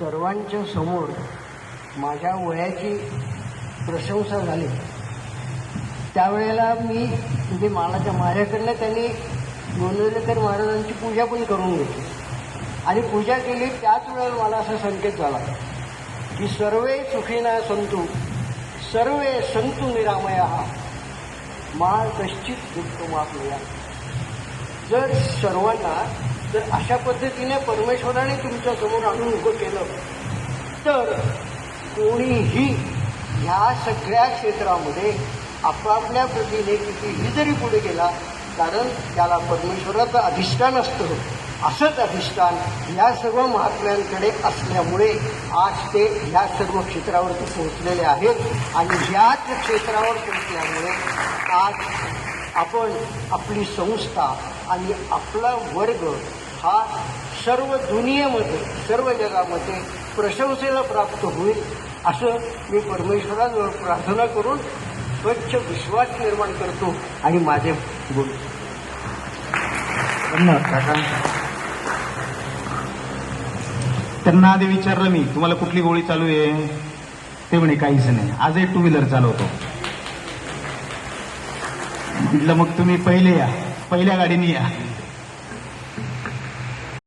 सर्वांच्या समोर माझ्या वयाची प्रशंसा झाली त्यावेळेला मी म्हणजे माझ्याकडनं त्यांनी गोंदवलेकर महाराजांची पूजा पण करून घेतली आणि पूजा केली. त्याच वेळेला मला असा संकेत झाला की सर्वे सुखिना संतु सर्वे संतु निरामया मा कश्चित दुःखमाप्नुया. जर सर्वांना जर अशा पद्धतीने परमेश्वराने तुमच्या समोर आणून उभं केलं तर कोणीही ह्या सगळ्या क्षेत्रामध्ये आपापल्या पद्धतीने कितीही जरी पुढे गेला, कारण त्याला परमेश्वराचं अधिष्ठान असतं. असंच अधिष्ठान या सर्व महात्म्यांकडे असल्यामुळे आज ते ह्या सर्व क्षेत्रावरती पोहोचलेले आहेत आणि ह्याच क्षेत्रावर पोहोचल्यामुळे आज आपण आपली संस्था आणि आपला वर्ग हा सर्व दुनियेमध्ये सर्व जगामध्ये प्रशंसेला प्राप्त होईल असं मी परमेश्वराजवळ प्रार्थना करून स्वच्छ विश्वास निर्माण करतो आणि माझे बोलतो. धन्यवाद काका. त्यांना आधी विचारलं मी, तुम्हाला कुठली गोळी चालू आहे? ते म्हणे काहीच नाही, आजही टू व्हीलर चालवतो. म्हटलं मग तुम्ही पहिले या, पहिल्या गाडीने या.